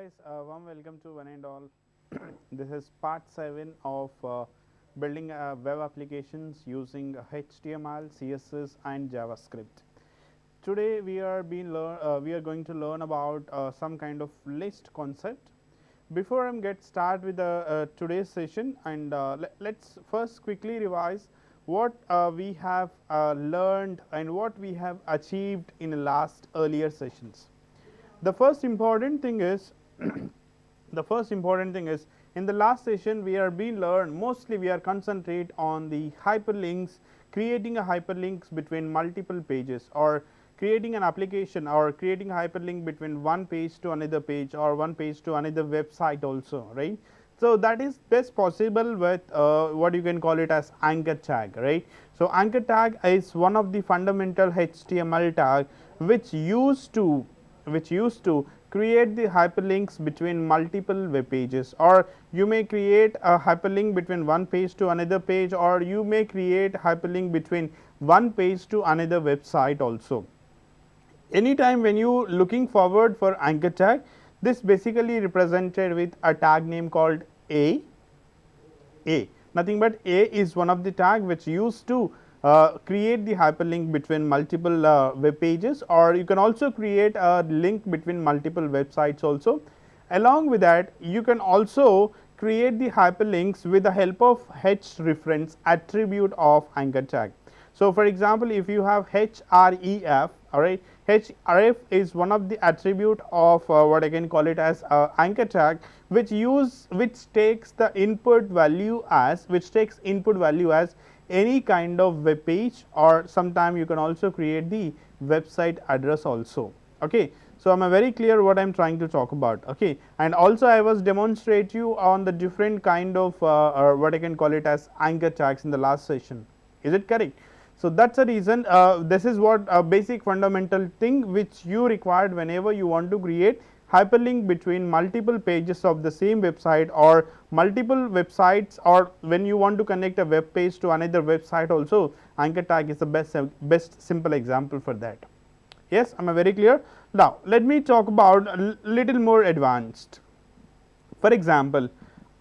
guys, warm welcome to one and all. This is part 7 of building web applications using HTML, CSS and JavaScript. Today we are going to learn about some kind of list concept. Before I get start with today's session, and let's first quickly revise what we have learned and what we have achieved in the last earlier sessions. The first important thing is in the last session we are being learned, mostly we are concentrate on the hyperlinks, creating a hyperlinks between multiple pages, or creating an application, or creating a hyperlink between one page to another page, or one page to another website also, right. So that is best possible with what you can call it as anchor tag, right. So anchor tag is one of the fundamental HTML tag which used to create the hyperlinks between multiple web pages, or you may create a hyperlink between one page to another page, or you may create hyperlink between one page to another website also. Anytime when you looking forward for anchor tag, this basically represented with a tag name called A. Nothing but A is one of the tag which used to create the hyperlink between multiple web pages, or you can also create a link between multiple websites also. Along with that, you can also create the hyperlinks with the help of href attribute of anchor tag. So for example, if you have href, alright, href is one of the attribute of what I can call it as anchor tag, which takes the input value as any kind of web page, or sometime you can also create the website address also. Okay. So am I very clear what I am trying to talk about? Okay. And also I was demonstrate you on the different kind of what I can call it as anchor tags in the last session. Is it correct? So that's the reason this is what a basic fundamental thing which you required whenever you want to create hyperlink between multiple pages of the same website, or multiple websites, or when you want to connect a web page to another website also, anchor tag is the best simple example for that. Yes, am I very clear? Now let me talk about a little more advanced. For example,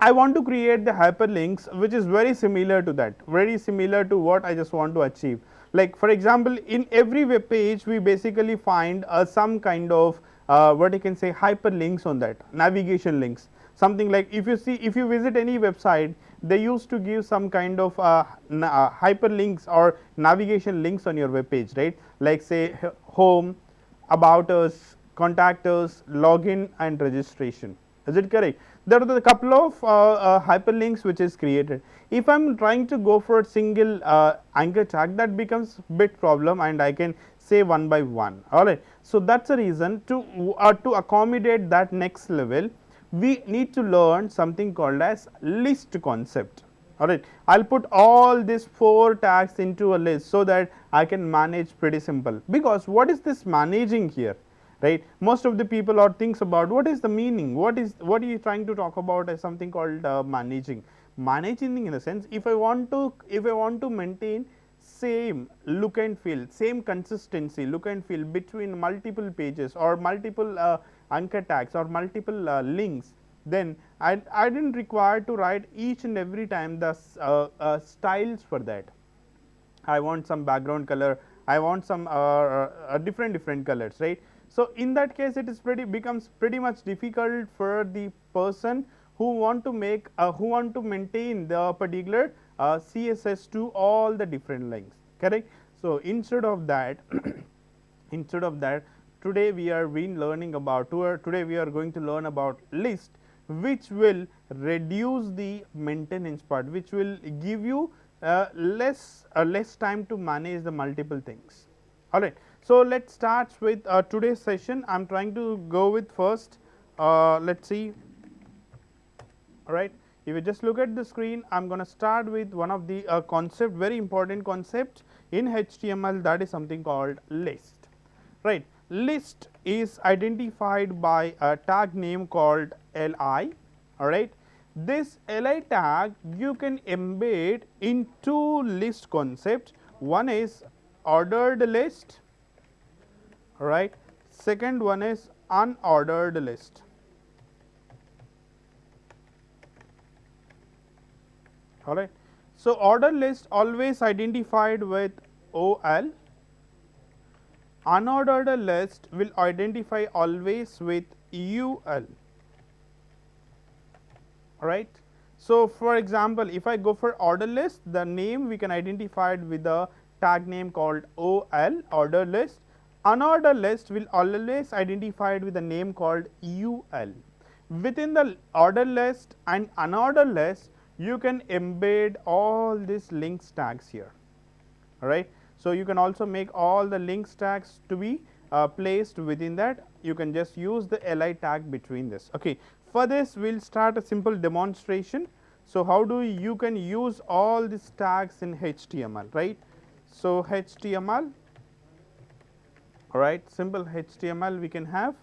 I want to create the hyperlinks which is very similar to that, very similar to what I just want to achieve. Like for example, in every web page we basically find some kind of what you can say hyperlinks on that, navigation links, something like if you visit any website, they used to give some kind of hyperlinks or navigation links on your web page, right, like say home, about us, contact us, login and registration. Is it correct? There are a couple of hyperlinks which is created. If I am trying to go for a single anchor tag, that becomes bit problem, and I can say one by one. Alright. So that's the reason to accommodate that next level, we need to learn something called as list concept. Alright. I'll put all these 4 tags into a list so that I can manage pretty simple. Because what is this managing here? Right, most of the people or thinks about what is the meaning, what are you trying to talk about as something called managing in a sense. If I want to maintain same look and feel, same consistency look and feel between multiple pages, or multiple anchor tags, or multiple links, then I didn't require to write each and every time the styles for that. I want some background color, I want some different colors, right. So in that case, it is becomes pretty much difficult for the person who want to maintain the particular CSS to all the different links, correct. So instead of that today we are going to learn about list, which will reduce the maintenance part, which will give you less time to manage the multiple things. Alright. So let's start with today's session. I am trying to go with first, let's see. Alright, if you just look at the screen, I am going to start with one of the concept, very important concept in HTML, that is something called list. Right, list is identified by a tag name called li. Alright, this li tag you can embed in 2 list concepts. One is ordered list, right. Second one is unordered list. alright. So, order list always identified with OL, unordered list will identify always with UL, right. So, for example, if I go for order list, the name we can identify it with the tag name called OL, order list. Unordered list will always identified with a name called UL. Within the order list and unordered list, you can embed all these links tags here, alright. So, you can also make all the links tags to be placed within that. You can just use the li tag between this. Okay. For this, we will start a simple demonstration. So, how do you can use all these tags in HTML, right. So, HTML, alright, simple HTML we can have,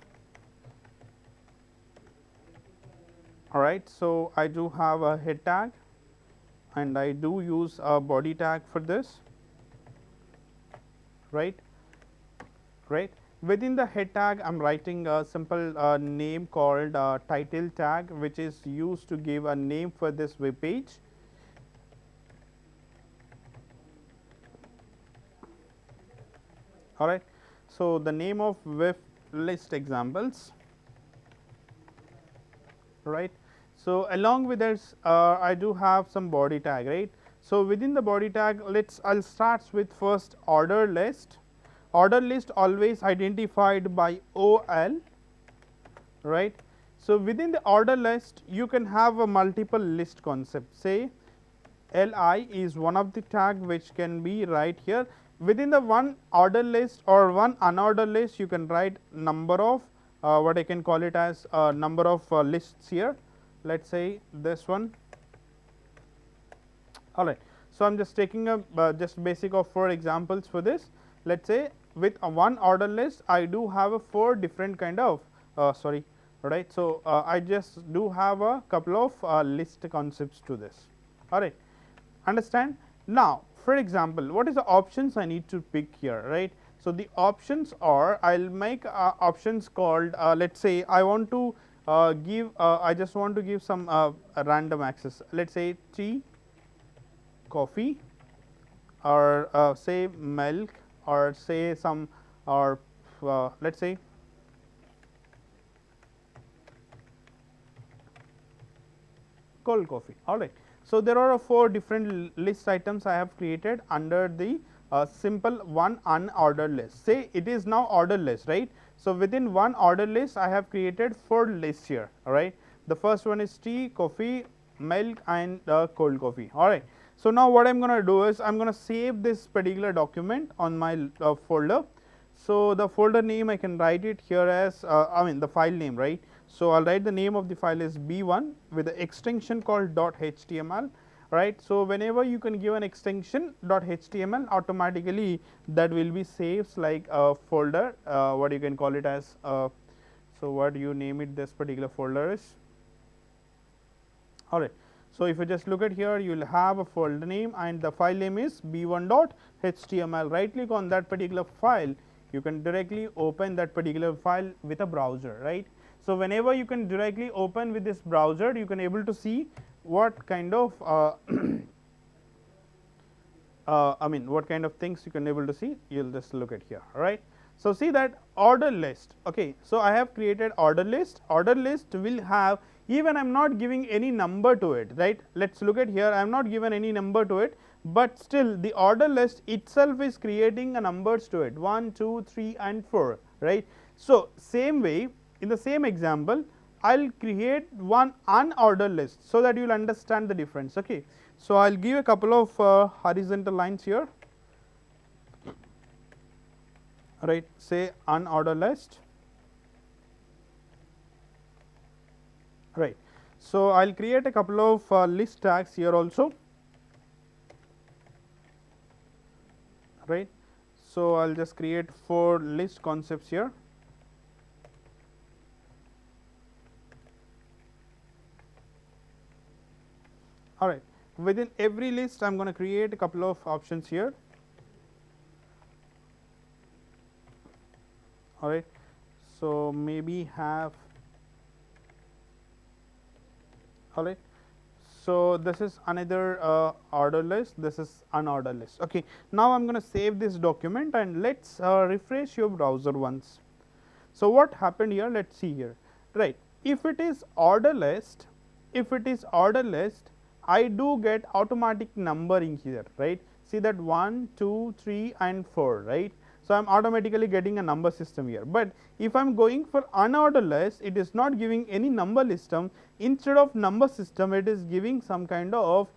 alright. So, I do have a head tag and I do use a body tag for this, right. Within the head tag, I am writing a simple name called title tag, which is used to give a name for this web page. All right. So, the name of web list examples, right. So, along with this, I do have some body tag, right. So, within the body tag, I'll start with first order list. Order list always identified by OL, right. So, within the order list, you can have a multiple list concept. Say LI is one of the tag which can be right here. Within the one order list or one unordered list, you can write number of what I can call it as number of lists here. Let us say this one. All right. So, I am just taking a just basic of 4 examples for this. Let us say with a one order list, I do have a 4 different kind of sorry, right. So, I just do have a couple of list concepts to this, all right. Understand? Now, for example, what is the options I need to pick here, right. So, the options are, I will make options called let us say I want to give I just want to give some random access. Let us say tea, coffee, or say milk, or say some, or let us say cold coffee, all right. So, there are 4 different list items I have created under the simple one unordered list. Say it is now ordered list, right. So, within one ordered list, I have created 4 lists here, all right. The first one is tea, coffee, milk, and cold coffee, all right. So, now what I am going to do is I am going to save this particular document on my folder. So, the folder name I can write it here as I mean the file name, right. So, I will write the name of the file is B1 with the extension called .html, right. So, whenever you can give an extension .html, automatically that will be saves like a folder, what you can call it as so what you name it, this particular folder is, all right. So, if you just look at here, you will have a folder name and the file name is b1.html. Right click on that particular file, you can directly open that particular file with a browser, right. So, whenever you can directly open with this browser, you can able to see what kind of I mean what kind of things you can able to see, you will just look at here, right. So, see that order list, okay. So, I have created order list will have, even I am not giving any number to it, right. Let us look at here, I am not given any number to it, but still the order list itself is creating a numbers to it 1, 2, 3 and 4, right. So, same way in the same example, I will create one unordered list, so that you will understand the difference, okay. So, I will give a couple of horizontal lines here, right, say unordered list, right. So, I will create a couple of list tags here also, right. So, I will just create 4 list concepts here, all right. Within every list, I am going to create a couple of options here, all right. So, maybe have, all right. So, this is another order list, this is unordered list. Okay. Now, I am going to save this document and let us refresh your browser once. So, what happened here? Let us see here, right. If it is order list, I do get automatic numbering here, right. See that 1, 2, 3 and 4, right. So, I am automatically getting a number system here, but if I am going for unordered list, it is not giving any number system. Instead of number system, it is giving some kind of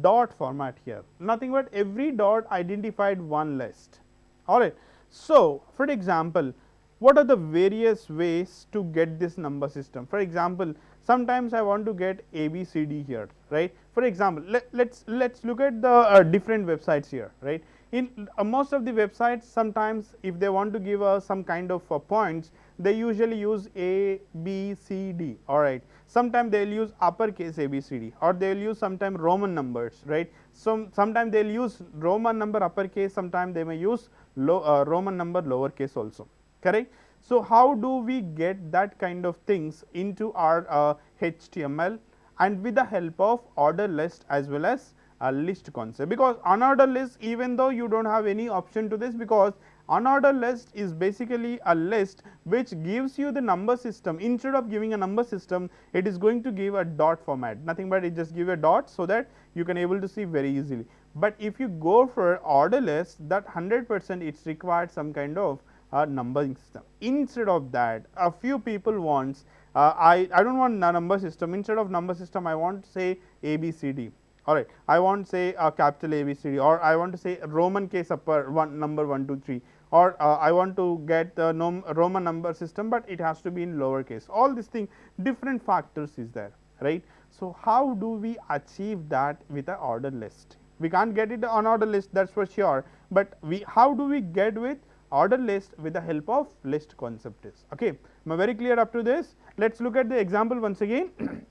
dot format here, nothing but every dot identified one list. Alright. So, for example, what are the various ways to get this number system? For example, sometimes I want to get ABCD here, right. For example, let's look at the different websites here, right. In most of the websites, sometimes if they want to give us some kind of points, they usually use A, B, C, D, alright. Sometimes they will use uppercase ABCD, or they will use sometimes Roman numbers, right. So, sometimes they will use Roman number uppercase, sometimes they may use Roman number lowercase also, correct. So, how do we get that kind of things into our HTML, and with the help of order list as well as a list concept, because unordered list, even though you do not have any option to this, because unordered list is basically a list which gives you the number system. Instead of giving a number system, it is going to give a dot format, nothing but it just give a dot, so that you can able to see very easily. But if you go for order list, that 100% it's required some kind of numbering system. Instead of that, a few people wants I do not want a number system. Instead of number system, I want to say ABCD. Alright, I want say a capital ABCD, or I want to say Roman case upper number 1, 2, 3, or I want to get the Roman number system, but it has to be in lowercase. All these things, different factors is there, right. So, how do we achieve that with an order list? We can't get it on order list, that is for sure, but how do we get with order list with the help of list concept is. Okay. Am I very clear up to this? Let us look at the example once again.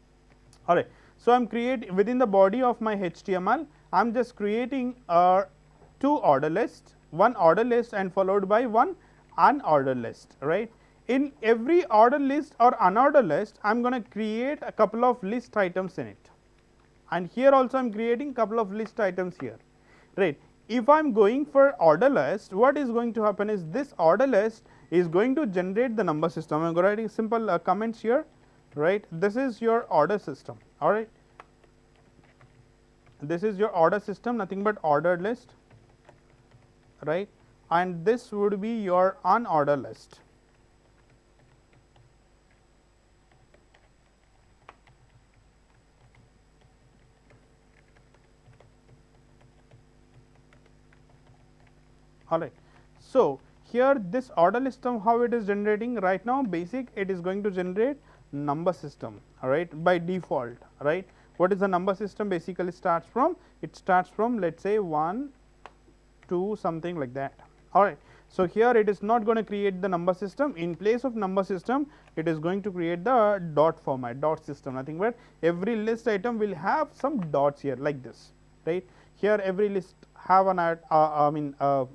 Alright. So, I am creating within the body of my HTML, I am just creating two order lists, one order list and followed by one unordered list, right. In every order list or unordered list, I am going to create a couple of list items in it, and here also I am creating couple of list items here, right. If I am going for order list, what is going to happen is this order list is going to generate the number system. I am writing simple comments here, right. This is your order system, alright. This is your order system, nothing but ordered list, right, and this would be your unordered list. Alright. So, here this order list system, how it is generating right now, basic it is going to generate number system, alright, by default, right. What is the number system basically starts from? It starts from, let us say 1, 2 something like that, alright. So, here it is not going to create the number system. In place of number system, it is going to create the dot format, dot system, nothing but every list item will have some dots here like this, right. Here every list have an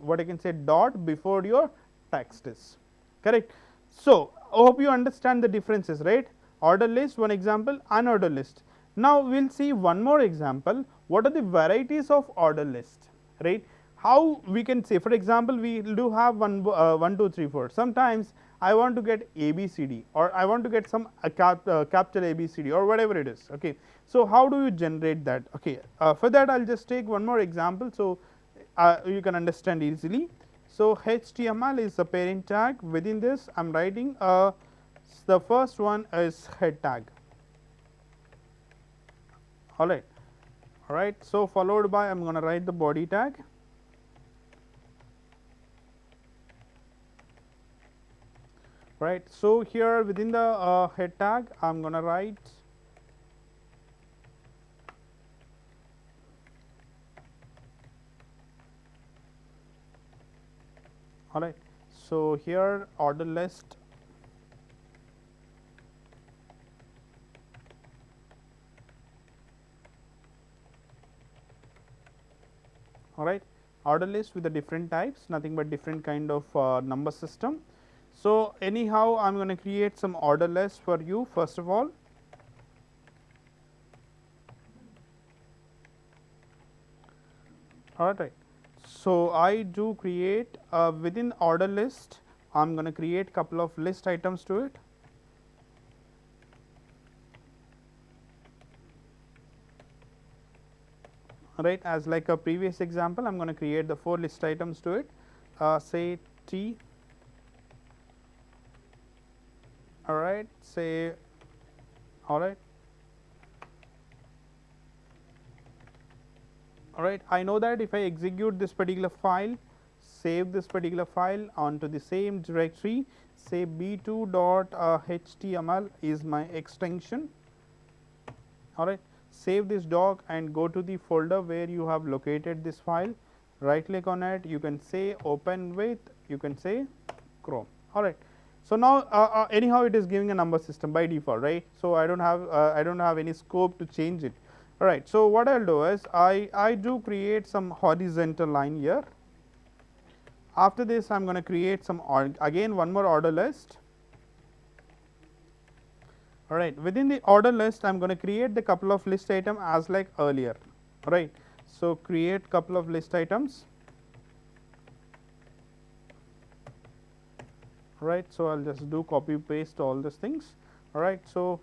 what I can say dot before your text is, correct. So, I hope you understand the differences, right. Order list one example, unordered list. Now, we will see one more example, what are the varieties of order list, right. How we can say, for example, we do have 1, 2, 3, 4. Sometimes I want to get ABCD, or I want to get some capital ABCD, or whatever it is. Okay. So, how do you generate that? Okay. For that, I will just take one more example, so you can understand easily. So, HTML is the parent tag. Within this, I am writing the first one is head tag. Alright. Alright. So, followed by I am going to write the body tag. Right. So, here within the head tag, I am going to write alright. So, here order list, alright, order list with the different types, nothing but different kind of number system. So, anyhow I am going to create some order list for you first of all. Alright. So I do create within order list, I'm going to create couple of list items to it. Right, as like a previous example, I'm going to create the 4 list items to it. Say T. Alright, say alright. Alright, I know that if I execute this particular file, save this particular file onto the same directory, say b2.html is my extension. Alright, save this doc and go to the folder where you have located this file, right click on it, you can say open with, you can say Chrome. Alright. So now anyhow it is giving a number system by default, right? So I don't have any scope to change it. Alright, so what I'll do is I do create some horizontal line here. After this, I'm going to create some again one more order list. Alright, within the order list, I'm going to create the couple of list item as like earlier. Alright, so create couple of list items. Right, so I'll just do copy paste all these things. Alright, so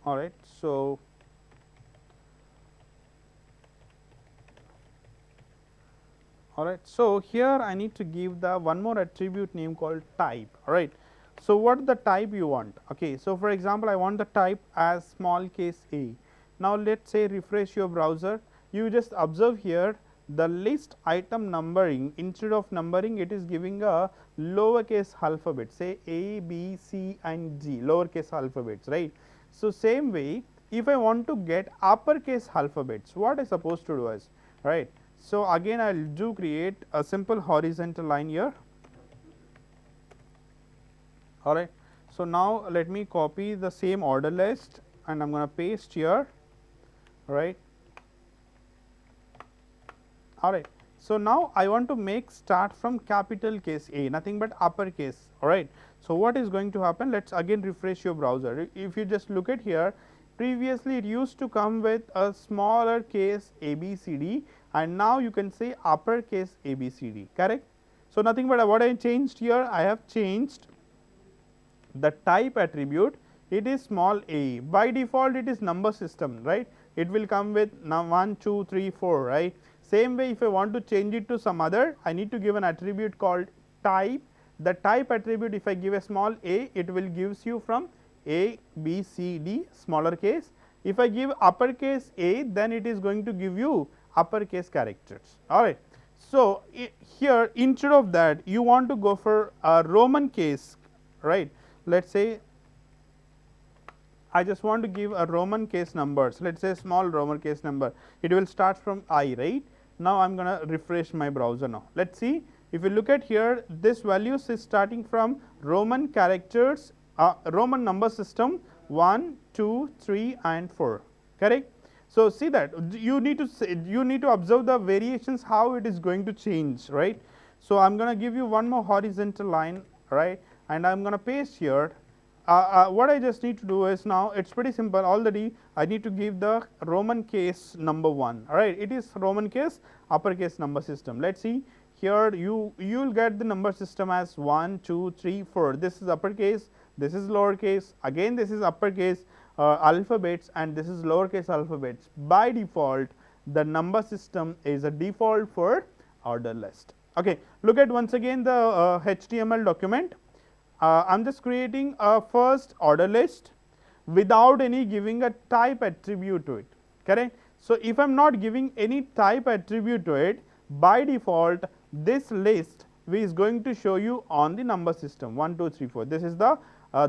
alright, so alright, so here I need to give the one more attribute name called type. Alright, so what the type you want? Okay, so for example, I want the type as small case a. Now let's say refresh your browser. You just observe here the list item numbering, instead of numbering it is giving a lowercase alphabet, say A, B, C and G, lowercase alphabets, right. So same way, if I want to get uppercase alphabets, what I supposed to do is, right. So again I will do create a simple horizontal line here. Alright. So now let me copy the same order list and I'm going to paste here, right. Alright. So now I want to make start from capital case A, nothing but uppercase. Alright. So what is going to happen? Let's again refresh your browser. If you just look at here, previously it used to come with a smaller case ABCD and now you can say uppercase ABCD, correct? So nothing but what I changed here, I have changed the type attribute, it is small a. By default it is number system, right? It will come with 1, 2, 3, 4, right? Same way, if I want to change it to some other, I need to give an attribute called type. The type attribute, if I give a small a, it will gives you from A, B, C, D, smaller case. If I give uppercase A, then it is going to give you uppercase characters. Alright. So here, instead of that, you want to go for a Roman case, right? Let's say I just want to give a Roman case numbers. Let's say small Roman case number. It will start from I, right? Now I'm going to refresh my browser now. Let's see. If you look at here, this values is starting from Roman characters, Roman number system 1, 2, 3 and 4. Correct? So see that you need to observe the variations how it is going to change, right? So I'm going to give you one more horizontal line, right? And I'm going to paste here. What I just need to do is now it's pretty simple. Already I need to give the Roman case number 1. All right, it is Roman case uppercase number system. Let's see here. You will get the number system as 1, 2, 3, 4. This is uppercase. This is lowercase. Again, this is uppercase alphabets, and this is lowercase alphabets. By default, the number system is a default for order list. Okay, look at once again the HTML document. I'm just creating a first order list without any giving a type attribute to it, correct? So if I'm not giving any type attribute to it, by default this list is going to show you on the number system 1, 2, 3, 4. This is the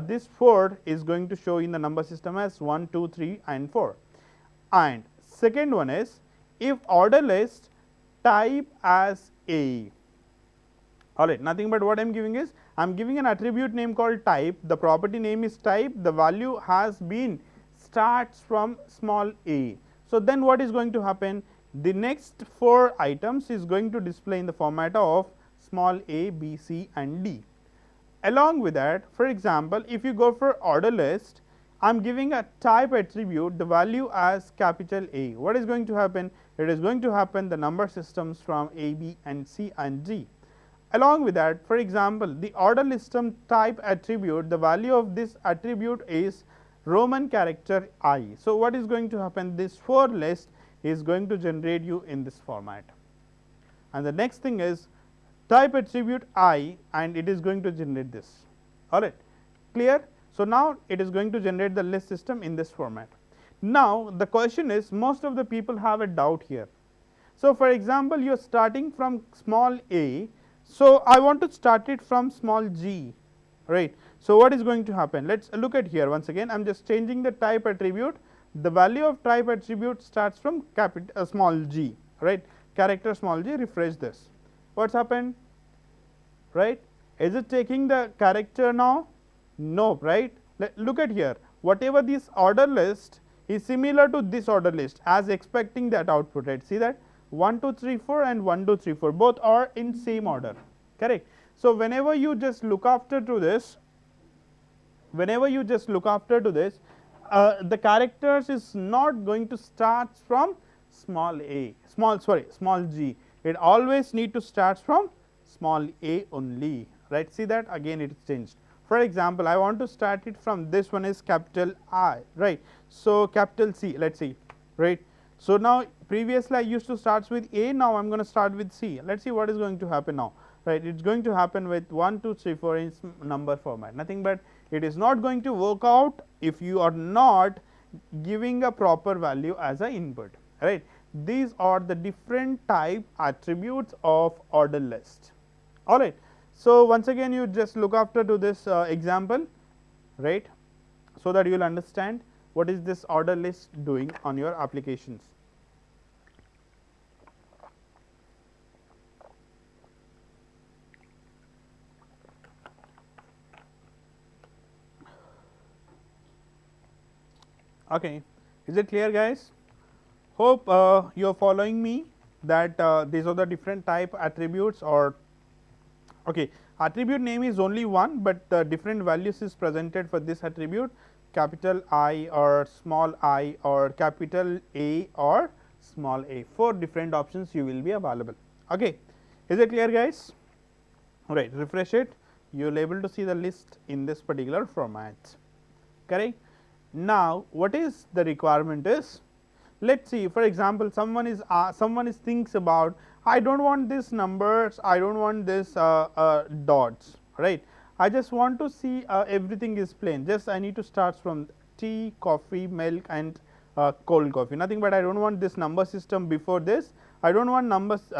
this 4 is going to show in the number system as 1, 2, 3 and 4. And second one is if order list type as A. Alright, nothing but what I am giving is I am giving an attribute name called type, the property name is type, the value has been starts from small a. So then what is going to happen? The next 4 items is going to display in the format of small a, b, c and d. Along with that, for example, if you go for order list, I am giving a type attribute the value as capital A. What is going to happen? It is going to happen the number systems from A, B and C and D. Along with that, for example, the order system type attribute, the value of this attribute is Roman character I. So, what is going to happen? This for list is going to generate you in this format. And the next thing is type attribute I, and it is going to generate this. All right, clear? So, now it is going to generate the list system in this format. Now, the question is, most of the people have a doubt here. So, for example, you are starting from small a. So, I want to start it from small g, right. So, what is going to happen? Let us look at here once again. I am just changing the type attribute. The value of type attribute starts from small g, right, character small g. Refresh this. What has happened? Right? Is it taking the character now? No, right. Look at here. Whatever this order list is similar to this order list as expecting that output, right. See that 1, 2, 3, 4 and 1, 2, 3, 4 both are in same order, correct. So, whenever you just look after to this, the characters is not going to start from small g. It always need to start from small a only, right. See that again it is changed. For example, I want to start it from this one is capital I, right. So, capital C, let us see, right. So, now previously I used to start with A, now I am going to start with C. Let us see what is going to happen now, right. It is going to happen with 1, 2, 3, 4 in number format, nothing but it is not going to work out if you are not giving a proper value as a input, right. These are the different type attributes of order list, all right. So, once again you just look after to this example, right, so that you will understand what is this order list doing on your applications. Okay, is it clear, guys? Hope you are following me that these are the different type attributes or okay. Attribute name is only one, but the different values is presented for this attribute, capital I or small I or capital A or small a. 4 different options you will be available. Okay, is it clear, guys? All right, refresh it. You will able to see the list in this particular format, correct. Now, what is the requirement is? Let us see, for example, someone is thinks about, I do not want this numbers, I do not want this dots, right. I just want to see everything is plain, just I need to start from tea, coffee, milk and cold coffee, nothing but I do not want this number system before this, I do not want numbers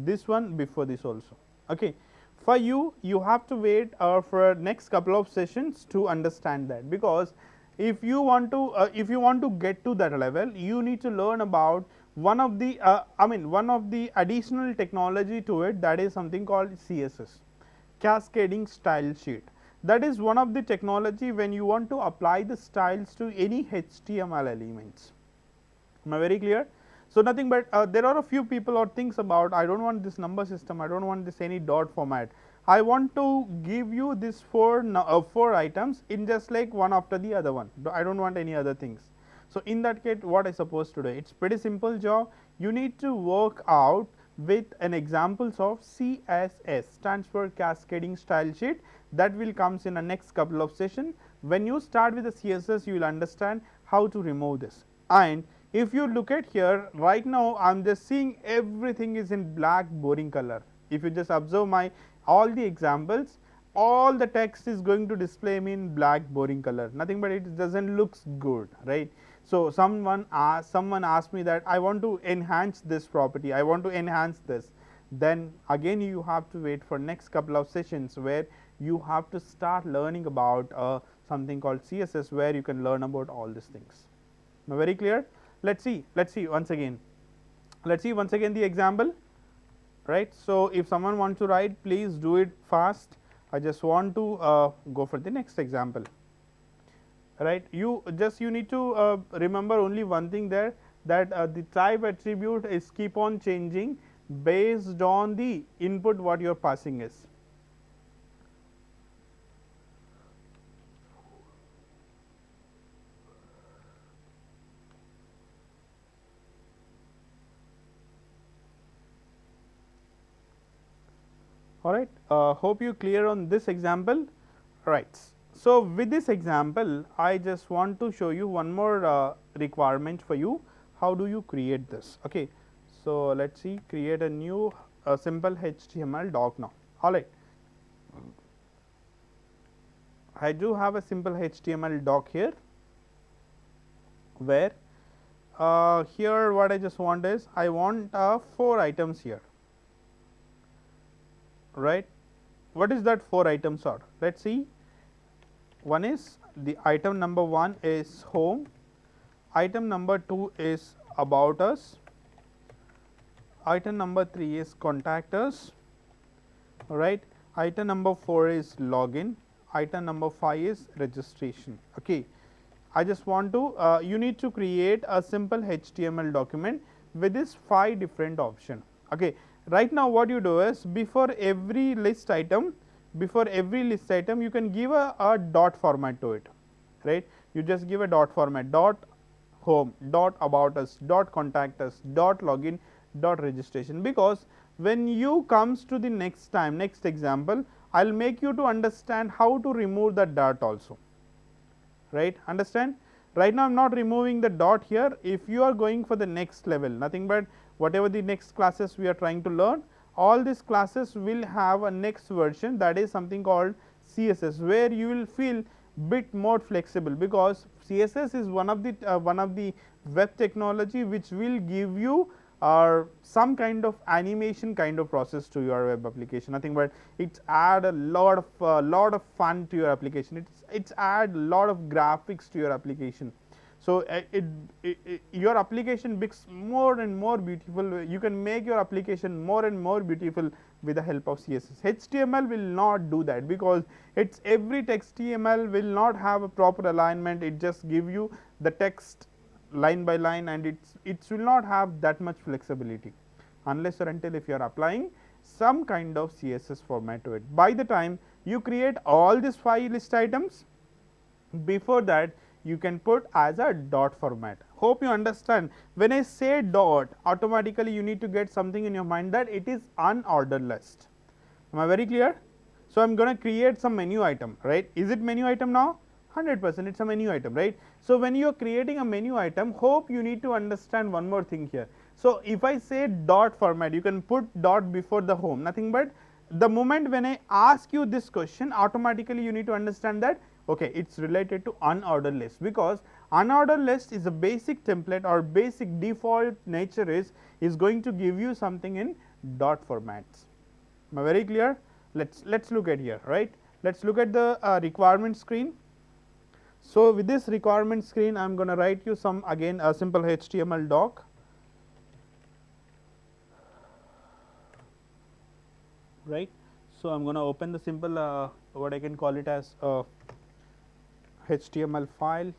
this one before this also. Okay. For you have to wait for next couple of sessions to understand that, because if you want to get to that level, you need to learn about one of the additional technology to it, that is something called CSS, cascading style sheet. That is one of the technology when you want to apply the styles to any HTML elements. Am I very clear? So, nothing but there are a few people or things about, I do not want this number system, I do not want this any dot format. I want to give you this 4 items in just like one after the other one. I do not want any other things. So, in that case, what I supposed to do? It is pretty simple job. You need to work out with an examples of CSS, stands for cascading style sheet, that will comes in the next couple of session. When you start with the CSS, you will understand how to remove this. And if you look at here right now, I am just seeing everything is in black boring color. If you just observe my all the examples, all the text is going to display me in black boring color, nothing but it does not looks good, right. So, someone asked me that I want to enhance this property, I want to enhance this, then again you have to wait for next couple of sessions where you have to start learning about something called CSS, where you can learn about all these things. Now, very clear? Let us see once again. Let us see once again the example, right. So, if someone wants to write, please do it fast. I just want to go for the next example, right. You need to remember only one thing there, that the type attribute is keep on changing based on the input what you are passing is. Alright, hope you clear on this example. Right. So, with this example I just want to show you one more requirement for you. How do you create this? Okay. So, let us see, create a new simple HTML doc now. Alright, I do have a simple HTML doc here, where here what I just want is I want 4 items here, right. What is that 4 items are? Let us see. One is the item number 1 is home, item number 2 is about us, item number 3 is contact us, right. Item number 4 is login, item number 5 is registration. Okay. I just want to you need to create a simple HTML document with this 5 different option. Okay. Right now what you do is, before every list item you can give a dot format to it, right. You just give a dot format, dot home, dot about us, dot contact us, dot login, dot registration, because when you comes to the next example, I will make you to understand how to remove the dot also, right. Understand? Right now I am not removing the dot here. If you are going for the next level, nothing but whatever the next classes we are trying to learn, all these classes will have a next version, that is something called CSS, where you will feel bit more flexible, because CSS is one of the web technology which will give you some kind of animation kind of process to your web application. Nothing but it's add a lot of fun to your application. It's add lot of graphics to your application. So, your application becomes more and more beautiful. You can make your application more and more beautiful with the help of CSS. HTML will not do that, because it's every HTML will not have a proper alignment. It just give you the text line by line, and it will not have that much flexibility, unless or until if you are applying some kind of CSS format to it. By the time you create all these 5 list items, before that you can put as a dot format. Hope you understand. When I say dot, automatically you need to get something in your mind that it is unordered list. Am I very clear? So, I am going to create some menu item, right. Is it menu item now? 100% it is a menu item, right. So, when you are creating a menu item, hope you need to understand one more thing here. So, if I say dot format, you can put dot before the home, nothing but the moment when I ask you this question, automatically you need to understand that okay, it is related to unordered list, because unordered list is a basic template or basic default nature is going to give you something in dot formats. Am I very clear? Let's look at here, right. Let's look at the requirement screen. So, with this requirement screen, I am going to write you some again a simple HTML doc. Right. So, I am going to open the simple what I can call it as a HTML file.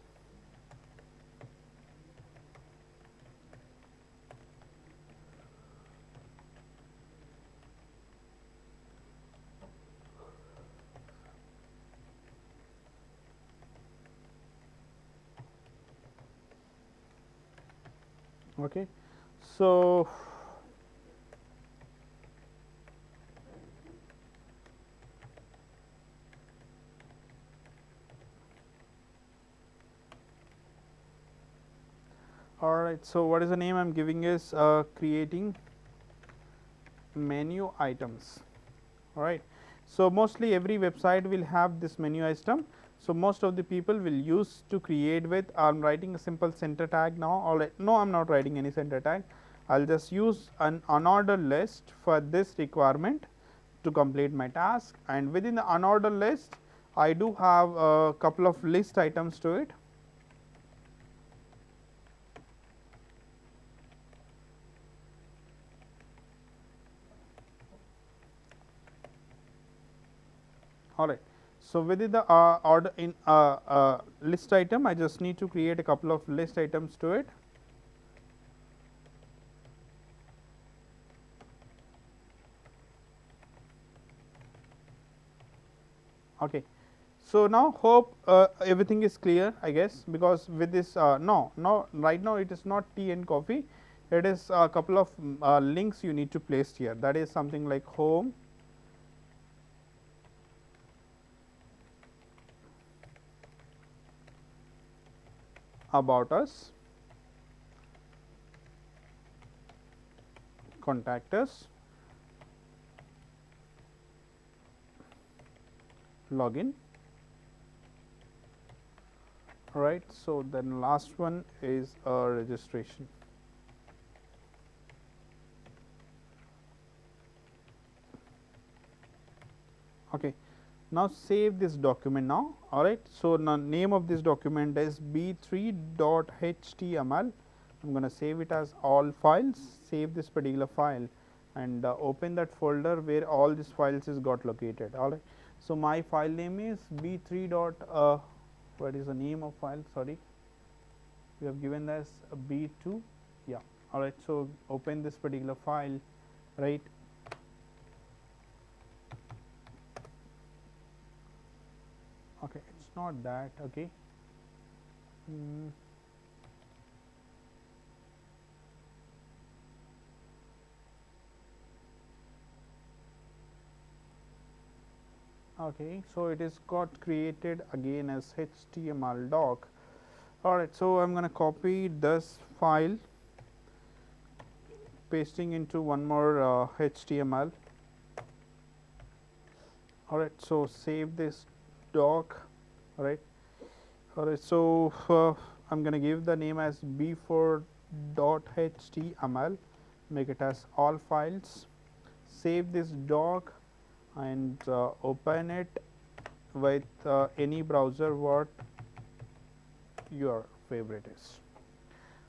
Okay. So, alright. So, what is the name I am giving is creating menu items. Alright. So, mostly every website will have this menu item. So, most of the people will use to create with. I am writing a simple center tag now. Alright. No, I am not writing any center tag. I will just use an unordered list for this requirement to complete my task, and within the unordered list I do have a couple of list items to it. Alright. So, within the order in list item, I just need to create a couple of list items to it. Okay. So, now hope everything is clear, I guess, because with this no right now it is not tea and coffee, it is a couple of links you need to place here, that is something like home, about us, contact us, login, right. So, then last one is a registration. Okay. Now, save this document now, all right. So, now name of this document is b3.html. I am going to save it as all files, save this particular file and open that folder where all these files is got located, all right. So, my file name is b3 dot what is the name of file, sorry, we have given as b2, yeah, all right. So, open this particular file, right. Okay, it's not that, okay. Okay, so it is got created again as HTML doc. Alright, so I'm going to copy this file, pasting into one more HTML. Alright, so save this doc, alright. Alright, so I'm going to give the name as b4.html, make it as all files, save this doc and open it with any browser what your favorite is.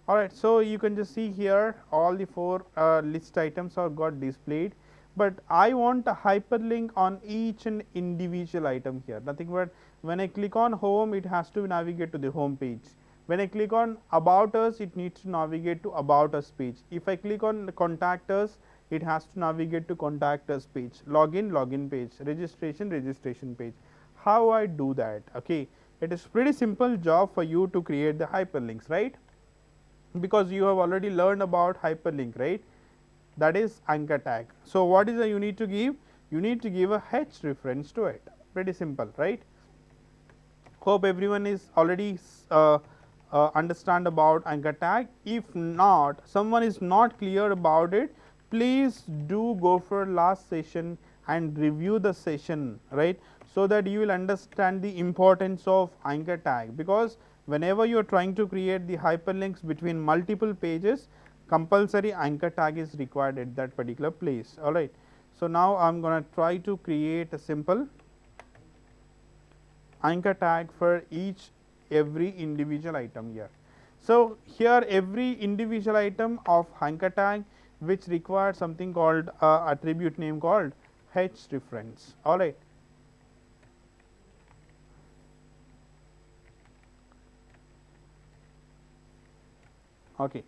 Alright, so you can just see here all the 4 list items are got displayed, but I want a hyperlink on each and individual item here, nothing but when I click on home it has to navigate to the home page. When I click on about us it needs to navigate to about us page. If I click on contact us it has to navigate to contact us page, login page, registration page. How I do that? Okay, it is pretty simple job for you to create the hyperlinks, right? Because you have already learned about hyperlink, right? That is anchor tag. So, what is that you need to give? You need to give a H reference to it. Pretty simple, right? Hope everyone is already understand about anchor tag. If not, someone is not clear about it, please do go for last session and review the session, right, so that you will understand the importance of anchor tag, because whenever you are trying to create the hyperlinks between multiple pages, compulsory anchor tag is required at that particular place, all right. So, now I am going to try to create a simple anchor tag for every individual item here. So, here every individual item of anchor tag which requires something called attribute name called H reference, all right. Okay.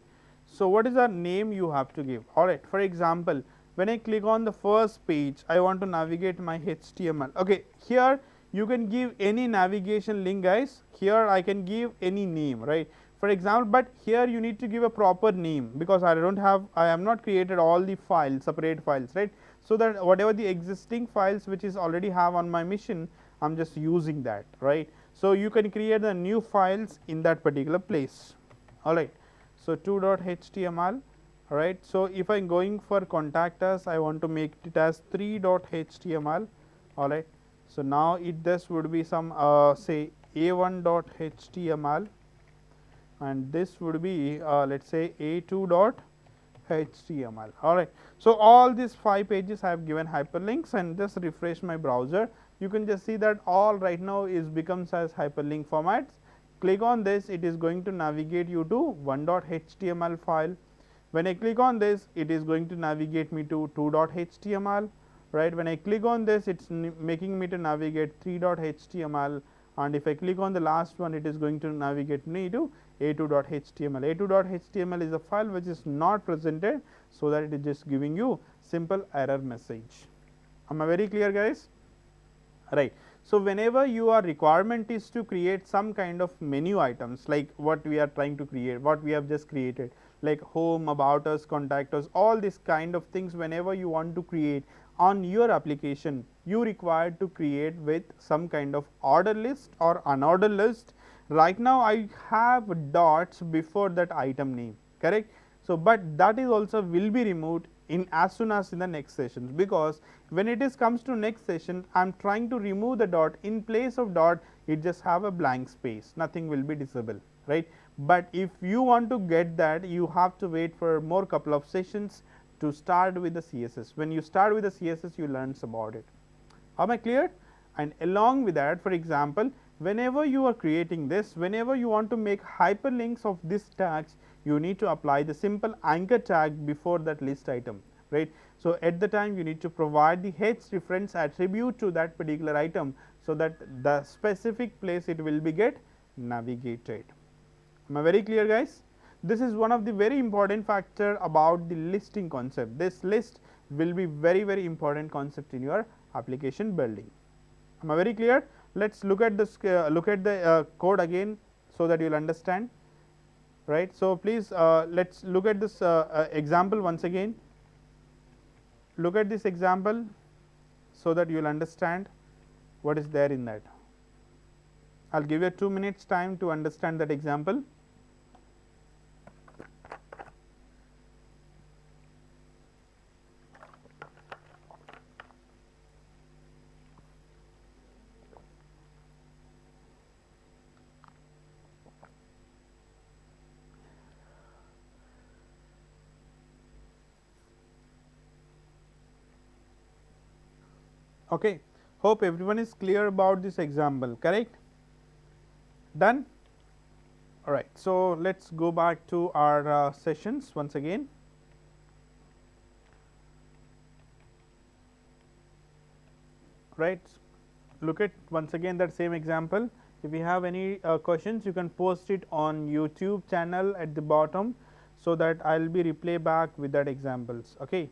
So, what is the name you have to give, all right. For example, when I click on the first page, I want to navigate my HTML. Okay, here you can give any navigation link, guys. Here I can give any name, right. For example, but here you need to give a proper name, because I am not created all the files, separate files, right. So, that whatever the existing files which is already have on my machine, I am just using that, right. So, you can create the new files in that particular place, all right. So, 2.html, right. So, if I am going for contact us, I want to make it as 3.html, all right. So, now this would be some say a1.html and this would be let us say a2.html, all right. So, all these 5 pages I have given hyperlinks, and just refresh my browser, you can just see that all right now is becomes as hyperlink formats. Click on this, it is going to navigate you to 1.html file. When I click on this, it is going to navigate me to 2.html, right. When I click on this, it is making me to navigate 3.html, and if I click on the last one, it is going to navigate me to a2.html. a2.html is a file which is not presented, so that it is just giving you simple error message. Am I very clear, guys? Right. So, whenever your requirement is to create some kind of menu items, like what we are trying to create, what we have just created, like home, about us, contact us, all these kind of things, whenever you want to create on your application, you require to create with some kind of order list or unordered list, right now I have dots before that item name, correct. So, but that is also will be removed in as soon as in the next session, because when it is comes to next session I am trying to remove the dot, in place of dot it just have a blank space, nothing will be visible, right. But if you want to get that, you have to wait for more couple of sessions to start with the CSS. When you start with the CSS, you learn about it. Am I clear? And along with that, for example, whenever you are creating this, whenever you want to make hyperlinks of this tags, you need to apply the simple anchor tag before that list item, right. So, at the time you need to provide the h reference attribute to that particular item, so that the specific place it will be get navigated. Am I very clear, guys? This is one of the very important factor about the listing concept. This list will be very important concept in your application building. Am I very clear? Let's look at this look at the code again, so that you will understand, right. So, please let's look at this example once again. Look at this example, so that you will understand what is there in that. I will give you 2 minutes time to understand that example. Okay. Hope everyone is clear about this example, correct? Done? All right. So, let us go back to our sessions once again. Right. Look at once again that same example. If you have any questions, you can post it on YouTube channel at the bottom, so that I will be replay back with that examples. Okay.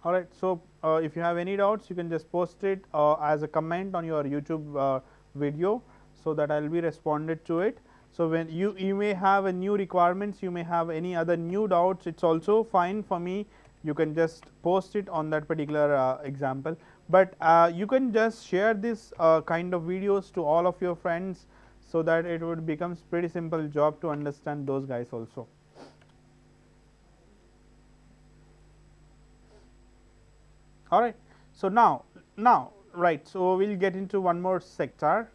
All right. So, if you have any doubts, you can just post it as a comment on your YouTube video, so that I will be responded to it. So, when you may have a new requirements, you may have any other new doubts, it is also fine for me. You can just post it on that particular example, but you can just share this kind of videos to all of your friends, so that it would becomes pretty simple job to understand those guys also. All right. So, now right. So, we will get into one more sector.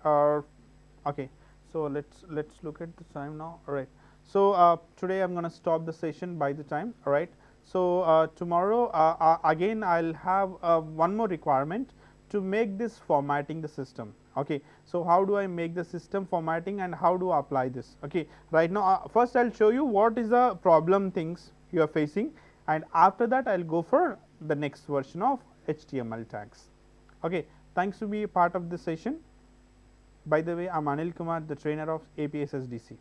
Okay. So, let's look at the time now. All right. So, today I am going to stop the session by the time. All right. So, tomorrow again I will have one more requirement to make this formatting the system. Okay. So, how do I make the system formatting and how do I apply this? Okay. Right now, first I will show you what is the problem things you are facing, and after that I will go for the next version of HTML tags. Okay. Thanks to be a part of this session. By the way, I am Anil Kumar, the trainer of APSSDC.